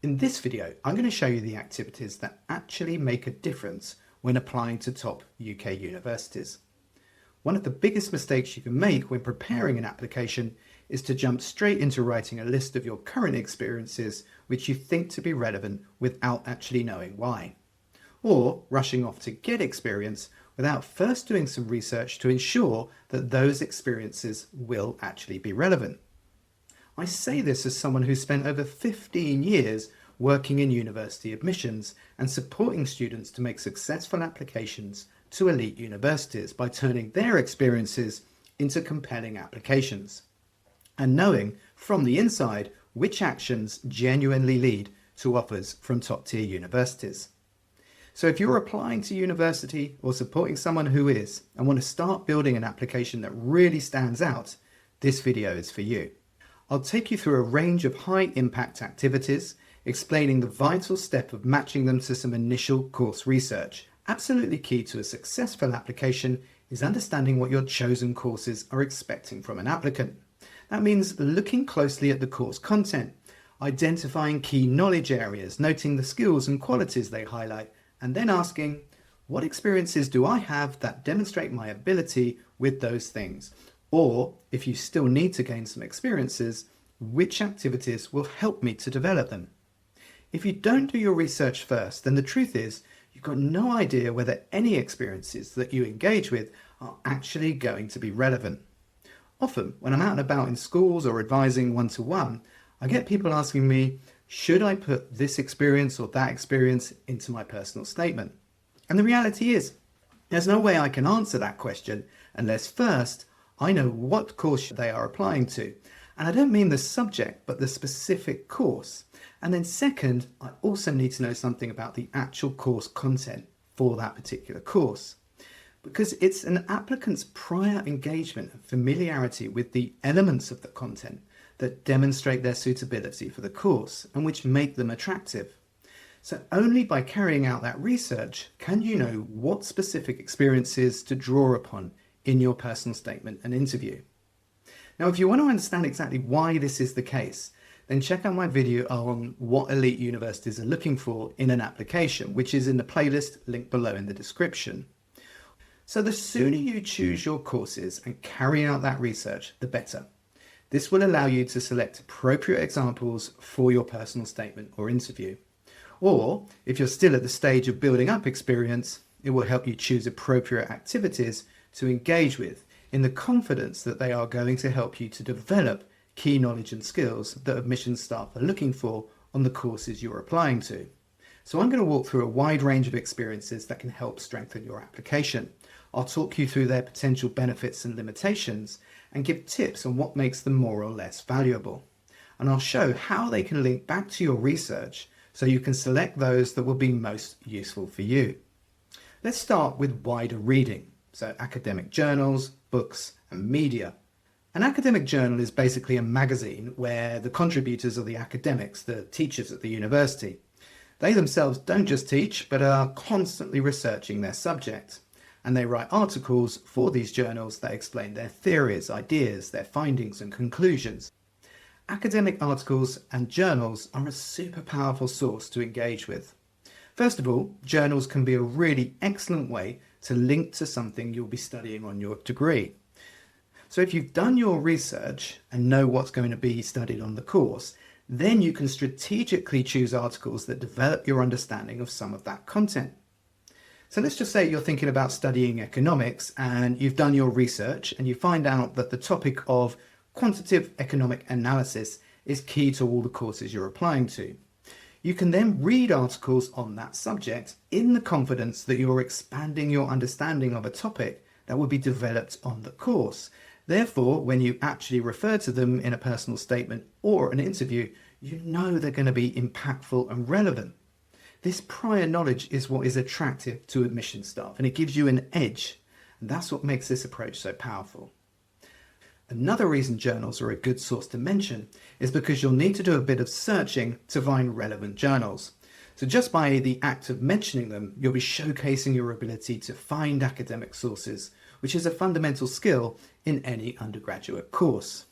In this video, I'm going to show you the activities that actually make a difference when applying to top UK universities. One of the biggest mistakes you can make when preparing an application is to jump straight into writing a list of your current experiences which you think to be relevant without actually knowing why. Or rushing off to get experience without first doing some research to ensure that those experiences will actually be relevant. I say this as someone who spent over 15 years working in university admissions and supporting students to make successful applications to elite universities by turning their experiences into compelling applications, and knowing from the inside which actions genuinely lead to offers from top-tier universities. So if you're applying to university or supporting someone who is and want to start building an application that really stands out, this video is for you. I'll take you through a range of high-impact activities, explaining the vital step of matching them to some initial course research. Absolutely key to a successful application is understanding what your chosen courses are expecting from an applicant. That means looking closely at the course content, identifying key knowledge areas, noting the skills and qualities they highlight, and then asking, what experiences do I have that demonstrate my ability with those things? Or, if you still need to gain some experiences, which activities will help me to develop them? If you don't do your research first, then the truth is you've got no idea whether any experiences that you engage with are actually going to be relevant. Often, when I'm out and about in schools or advising one-to-one, I get people asking me, should I put this experience or that experience into my personal statement? And the reality is, there's no way I can answer that question unless first I know what course they are applying to. And I don't mean the subject, but the specific course. And then second, I also need to know something about the actual course content for that particular course. Because it's an applicant's prior engagement and familiarity with the elements of the content that demonstrate their suitability for the course and which make them attractive. So only by carrying out that research can you know what specific experiences to draw upon in your personal statement and interview. Now, if you want to understand exactly why this is the case, then check out my video on what elite universities are looking for in an application, which is in the playlist linked below in the description. So the sooner you choose your courses and carry out that research, the better. This will allow you to select appropriate examples for your personal statement or interview. Or, if you're still at the stage of building up experience, it will help you choose appropriate activities to engage with in the confidence that they are going to help you to develop key knowledge and skills that admissions staff are looking for on the courses you're applying to. So I'm going to walk through a wide range of experiences that can help strengthen your application. I'll talk you through their potential benefits and limitations and give tips on what makes them more or less valuable. And I'll show how they can link back to your research so you can select those that will be most useful for you. Let's start with wider reading. So academic journals, books, and media. An academic journal is basically a magazine where the contributors are the academics, the teachers at the university. They themselves don't just teach, but are constantly researching their subject. And they write articles for these journals that explain their theories, ideas, their findings and conclusions. Academic articles and journals are a super powerful source to engage with. First of all, journals can be a really excellent way to link to something you'll be studying on your degree. So if you've done your research and know what's going to be studied on the course, then you can strategically choose articles that develop your understanding of some of that content. So let's just say you're thinking about studying economics and you've done your research and you find out that the topic of quantitative economic analysis is key to all the courses you're applying to. You can then read articles on that subject in the confidence that you're expanding your understanding of a topic that will be developed on the course. Therefore, when you actually refer to them in a personal statement or an interview, you know they're going to be impactful and relevant. This prior knowledge is what is attractive to admission staff, and it gives you an edge. And that's what makes this approach so powerful. Another reason journals are a good source to mention is because you'll need to do a bit of searching to find relevant journals. So just by the act of mentioning them, you'll be showcasing your ability to find academic sources, which is a fundamental skill in any undergraduate course.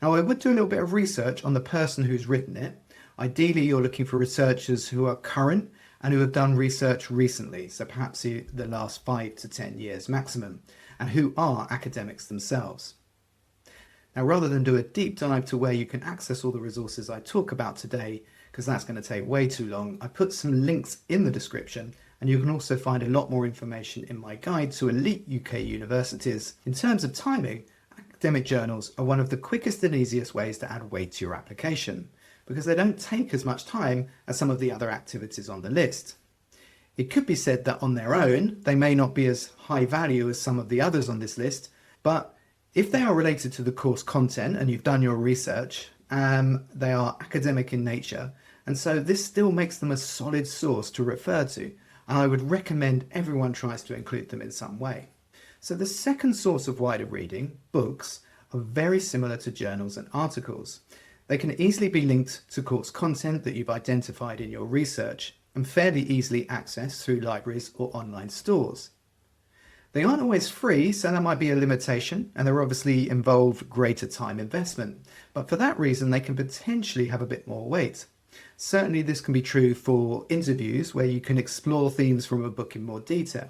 Now, I would do a little bit of research on the person who's written it, Ideally, you're looking for researchers who are current and who have done research recently, so perhaps the last 5 to 10 years maximum, and who are academics themselves. Now, rather than do a deep dive to where you can access all the resources I talk about today, because that's going to take way too long, I put some links in the description, and you can also find a lot more information in my guide to elite UK universities. In terms of timing, academic journals are one of the quickest and easiest ways to add weight to your application, because they don't take as much time as some of the other activities on the list. It could be said that on their own, they may not be as high value as some of the others on this list, but if they are related to the course content and you've done your research, they are academic in nature, and so this still makes them a solid source to refer to, and I would recommend everyone tries to include them in some way. So the second source of wider reading, books, are very similar to journals and articles. They can easily be linked to course content that you've identified in your research and fairly easily accessed through libraries or online stores. They aren't always free, so that might be a limitation, and they're obviously involve greater time investment. But for that reason, they can potentially have a bit more weight. Certainly this can be true for interviews where you can explore themes from a book in more detail.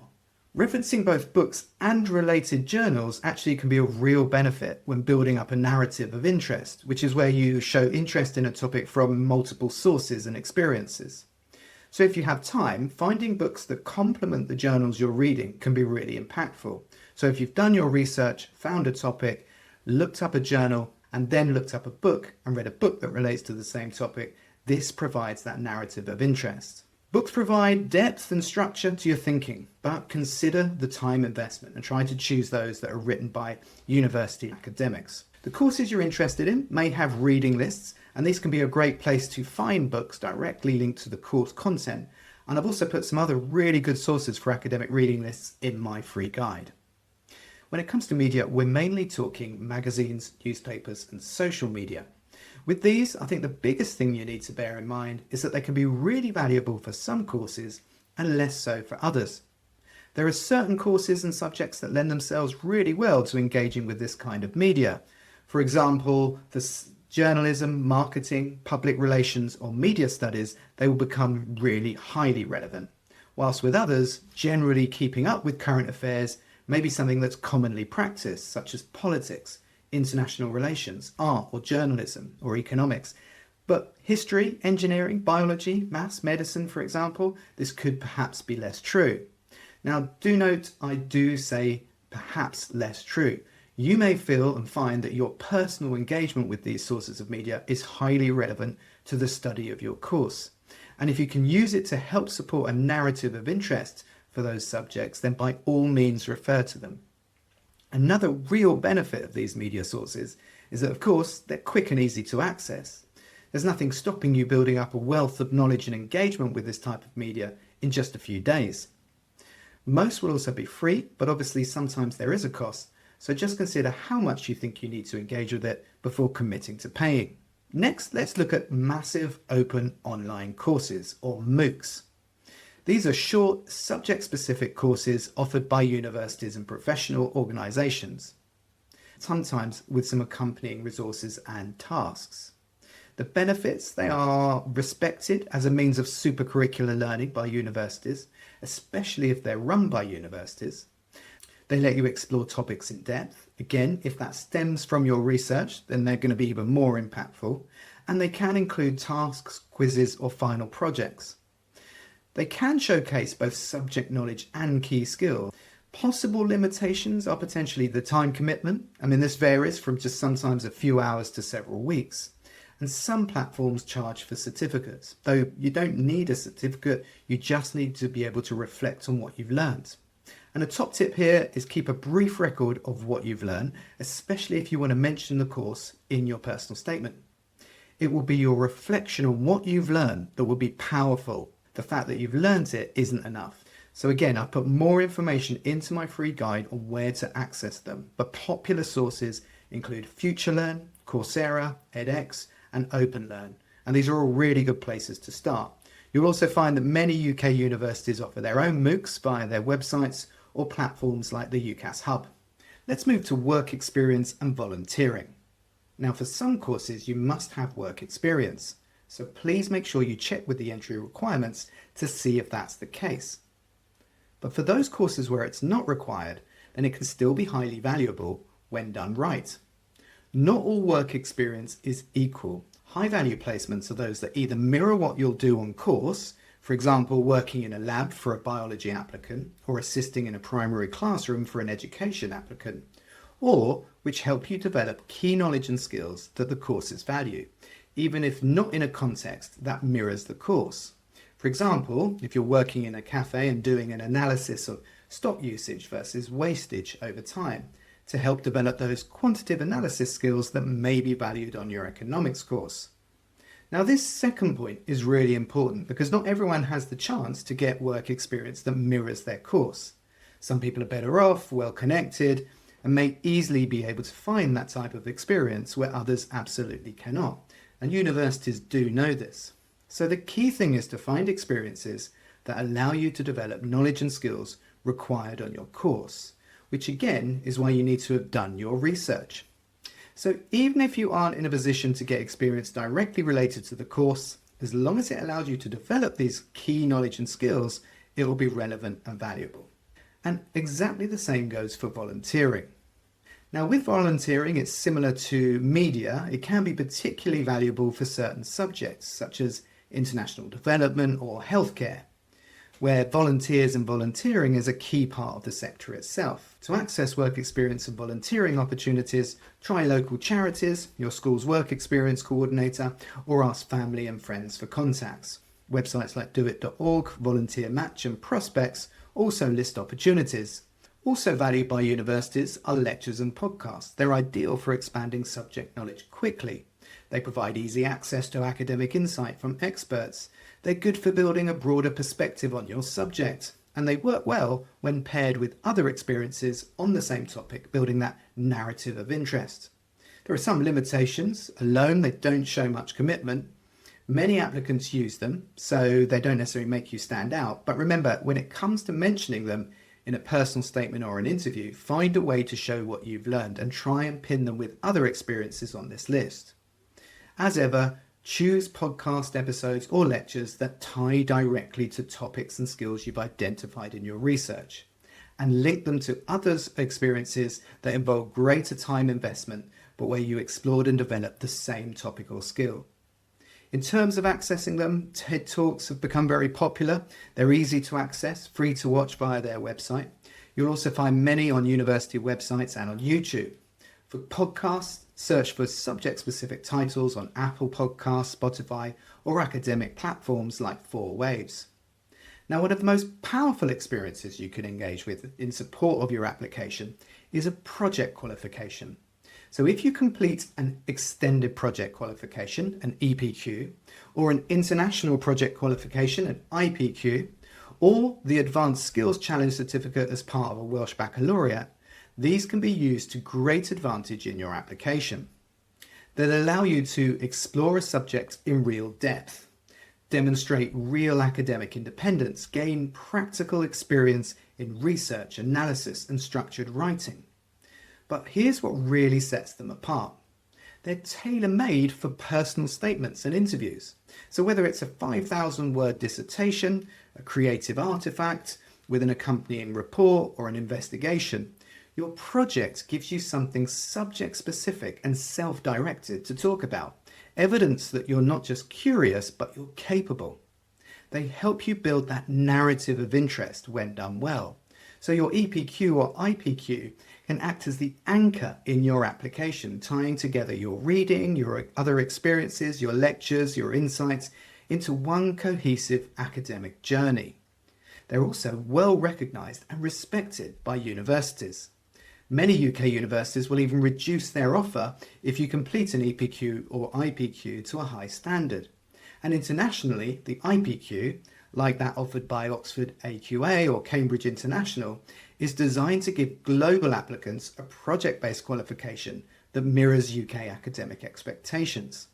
Referencing both books and related journals actually can be a real benefit when building up a narrative of interest, which is where you show interest in a topic from multiple sources and experiences. So if you have time, finding books that complement the journals you're reading can be really impactful. So if you've done your research, found a topic, looked up a journal, and then looked up a book and read a book that relates to the same topic, this provides that narrative of interest. Books provide depth and structure to your thinking, but consider the time investment and try to choose those that are written by university academics. The courses you're interested in may have reading lists, and these can be a great place to find books directly linked to the course content. And I've also put some other really good sources for academic reading lists in my free guide. When it comes to media, we're mainly talking magazines, newspapers, and social media. With these, I think the biggest thing you need to bear in mind is that they can be really valuable for some courses and less so for others. There are certain courses and subjects that lend themselves really well to engaging with this kind of media. For example, journalism, marketing, public relations, or media studies, they will become really highly relevant. Whilst with others, generally keeping up with current affairs may be something that's commonly practiced, such as politics, international relations, art or journalism or economics. But history, engineering, biology, maths, medicine, for example, this could perhaps be less true. Now, do note, I do say perhaps less true. You may feel and find that your personal engagement with these sources of media is highly relevant to the study of your course. And if you can use it to help support a narrative of interest for those subjects, then by all means refer to them. Another real benefit of these media sources is that, of course, they're quick and easy to access. There's nothing stopping you building up a wealth of knowledge and engagement with this type of media in just a few days. Most will also be free, but obviously sometimes there is a cost. So just consider how much you think you need to engage with it before committing to paying. Next, let's look at massive open online courses, or MOOCs. These are short, subject-specific courses offered by universities and professional organisations, sometimes with some accompanying resources and tasks. The benefits, they are respected as a means of supercurricular learning by universities, especially if they're run by universities. They let you explore topics in depth. Again, if that stems from your research, then they're going to be even more impactful. And they can include tasks, quizzes, or final projects. They can showcase both subject knowledge and key skills. Possible limitations are potentially the time commitment. I mean, this varies from just sometimes a few hours to several weeks. And some platforms charge for certificates, though you don't need a certificate, you just need to be able to reflect on what you've learned. And a top tip here is keep a brief record of what you've learned, especially if you want to mention the course in your personal statement. It will be your reflection on what you've learned that will be powerful. The fact that you've learned it isn't enough. So again, I've put more information into my free guide on where to access them. But popular sources include FutureLearn, Coursera, edX, and OpenLearn. And these are all really good places to start. You'll also find that many UK universities offer their own MOOCs via their websites or platforms like the UCAS Hub. Let's move to work experience and volunteering. Now, for some courses, you must have work experience. So please make sure you check with the entry requirements to see if that's the case. But for those courses where it's not required, then it can still be highly valuable when done right. Not all work experience is equal. High value placements are those that either mirror what you'll do on course, for example, working in a lab for a biology applicant or assisting in a primary classroom for an education applicant, or which help you develop key knowledge and skills that the courses value, even if not in a context that mirrors the course. For example, if you're working in a cafe and doing an analysis of stock usage versus wastage over time to help develop those quantitative analysis skills that may be valued on your economics course. Now, this second point is really important because not everyone has the chance to get work experience that mirrors their course. Some people are better off, well connected, and may easily be able to find that type of experience where others absolutely cannot. And universities do know this. So the key thing is to find experiences that allow you to develop knowledge and skills required on your course, which again is why you need to have done your research. So even if you aren't in a position to get experience directly related to the course, as long as it allows you to develop these key knowledge and skills, it will be relevant and valuable. And exactly the same goes for volunteering. Now, with volunteering, it's similar to media. It can be particularly valuable for certain subjects, such as international development or healthcare, where volunteers and volunteering is a key part of the sector itself. To access work experience and volunteering opportunities, try local charities, your school's work experience coordinator, or ask family and friends for contacts. Websites like doit.org, Volunteer Match and Prospects also list opportunities. Also valued by universities are lectures and podcasts. They're ideal for expanding subject knowledge quickly. They provide easy access to academic insight from experts. They're good for building a broader perspective on your subject, and they work well when paired with other experiences on the same topic, building that narrative of interest. There are some limitations. Alone, they don't show much commitment. Many applicants use them, so they don't necessarily make you stand out. But remember, when it comes to mentioning them in a personal statement or an interview, find a way to show what you've learned and try and pin them with other experiences on this list. As ever, choose podcast episodes or lectures that tie directly to topics and skills you've identified in your research, and link them to others' experiences that involve greater time investment, but where you explored and developed the same topic or skill. In terms of accessing them, TED Talks have become very popular. They're easy to access, free to watch via their website. You'll also find many on university websites and on YouTube. For podcasts, search for subject-specific titles on Apple Podcasts, Spotify, or academic platforms like 4Waves. Now, one of the most powerful experiences you can engage with in support of your application is a project qualification. So if you complete an extended project qualification, an EPQ, or an international project qualification, an IPQ, or the Advanced Skills Challenge Certificate as part of a Welsh Baccalaureate, these can be used to great advantage in your application. They'll allow you to explore a subject in real depth, demonstrate real academic independence, gain practical experience in research, analysis, and structured writing. But here's what really sets them apart. They're tailor-made for personal statements and interviews. So whether it's a 5,000-word dissertation, a creative artifact with an accompanying report, or an investigation, your project gives you something subject-specific and self-directed to talk about. Evidence that you're not just curious, but you're capable. They help you build that narrative of interest when done well. So your EPQ or IPQ can act as the anchor in your application, tying together your reading, your other experiences, your lectures, your insights into one cohesive academic journey. They're also well recognised and respected by universities. Many UK universities will even reduce their offer if you complete an EPQ or IPQ to a high standard. And internationally, the IPQ, like that offered by Oxford AQA or Cambridge International, is designed to give global applicants a project-based qualification that mirrors UK academic expectations.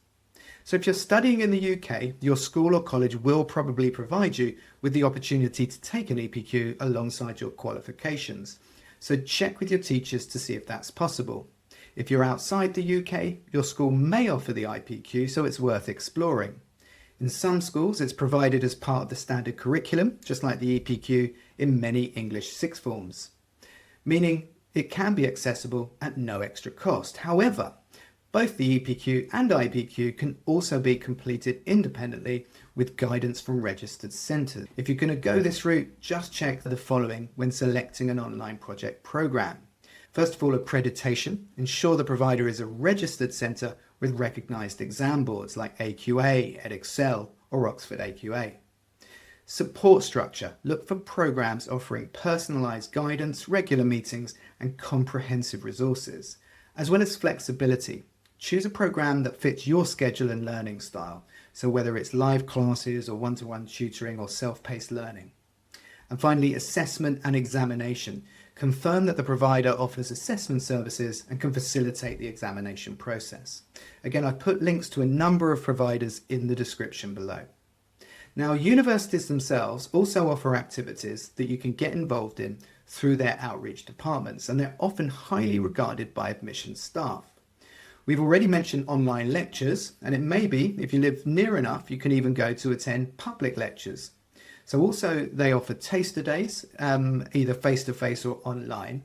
So if you're studying in the UK, your school or college will probably provide you with the opportunity to take an EPQ alongside your qualifications. So check with your teachers to see if that's possible. If you're outside the UK, your school may offer the IPQ, so it's worth exploring. In some schools, it's provided as part of the standard curriculum, just like the EPQ in many English sixth forms, meaning it can be accessible at no extra cost. However, both the EPQ and IPQ can also be completed independently with guidance from registered centres. If you're going to go this route, just check the following when selecting an online project programme. First of all, accreditation. Ensure the provider is a registered centre with recognised exam boards like AQA, EdExcel or Oxford AQA. Support structure. Look for programmes offering personalised guidance, regular meetings and comprehensive resources, as well as flexibility. Choose a programme that fits your schedule and learning style, so whether it's live classes or one-to-one tutoring or self-paced learning. And finally, assessment and examination. Confirm that the provider offers assessment services and can facilitate the examination process. Again, I've put links to a number of providers in the description below. Now, universities themselves also offer activities that you can get involved in through their outreach departments, and they're often highly regarded by admissions staff. We've already mentioned online lectures, and it may be, if you live near enough, you can even go to attend public lectures. So also they offer taster days, either face-to-face or online.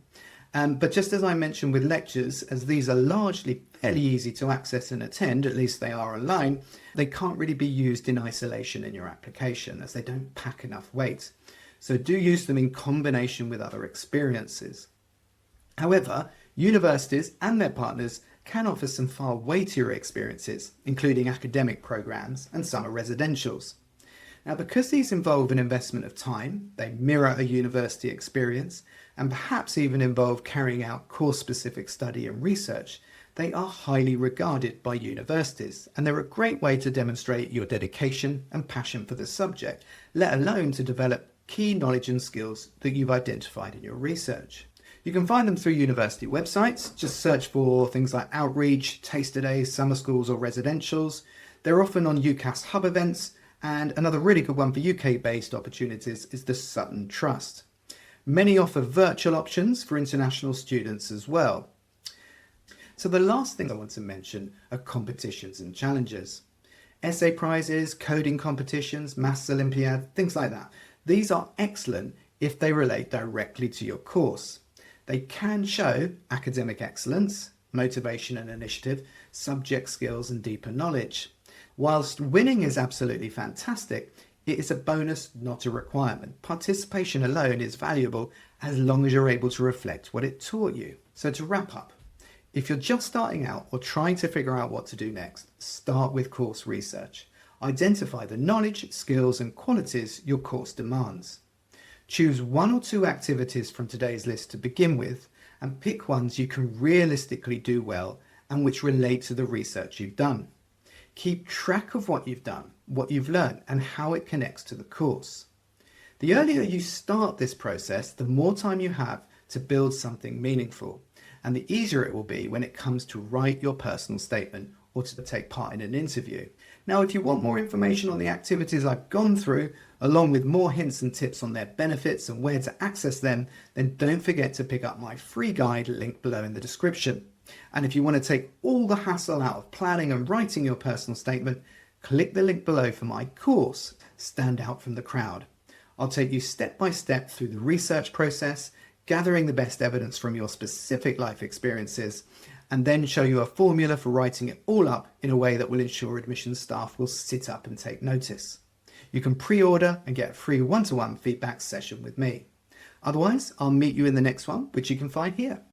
But just as I mentioned with lectures, as these are largely fairly easy to access and attend, at least they are online, they can't really be used in isolation in your application as they don't pack enough weight. So do use them in combination with other experiences. However, universities and their partners can offer some far weightier experiences, including academic programs and summer residentials. Now, because these involve an investment of time, they mirror a university experience, and perhaps even involve carrying out course-specific study and research, they are highly regarded by universities, and they're a great way to demonstrate your dedication and passion for the subject, let alone to develop key knowledge and skills that you've identified in your research. You can find them through university websites. Just search for things like outreach, taster days, summer schools or residentials. They're often on UCAS hub events, and another really good one for UK-based opportunities is the Sutton Trust. Many offer virtual options for international students as well. So the last thing I want to mention are competitions and challenges. Essay prizes, coding competitions, maths Olympiad, things like that. These are excellent if they relate directly to your course. They can show academic excellence, motivation and initiative, subject skills and deeper knowledge. Whilst winning is absolutely fantastic, it is a bonus, not a requirement. Participation alone is valuable as long as you're able to reflect what it taught you. So to wrap up, if you're just starting out or trying to figure out what to do next, start with course research. Identify the knowledge, skills and qualities your course demands. Choose one or two activities from today's list to begin with and pick ones you can realistically do well and which relate to the research you've done. Keep track of what you've done, what you've learned and how it connects to the course. The earlier you start this process, the more time you have to build something meaningful, and the easier it will be when it comes to write your personal statement or to take part in an interview. Now, if you want more information on the activities I've gone through, along with more hints and tips on their benefits and where to access them, then don't forget to pick up my free guide linked below in the description. And if you want to take all the hassle out of planning and writing your personal statement, click the link below for my course, Stand Out from the Crowd. I'll take you step by step through the research process, gathering the best evidence from your specific life experiences, and then show you a formula for writing it all up in a way that will ensure admissions staff will sit up and take notice. You can pre-order and get a free one-to-one feedback session with me. Otherwise, I'll meet you in the next one, which you can find here.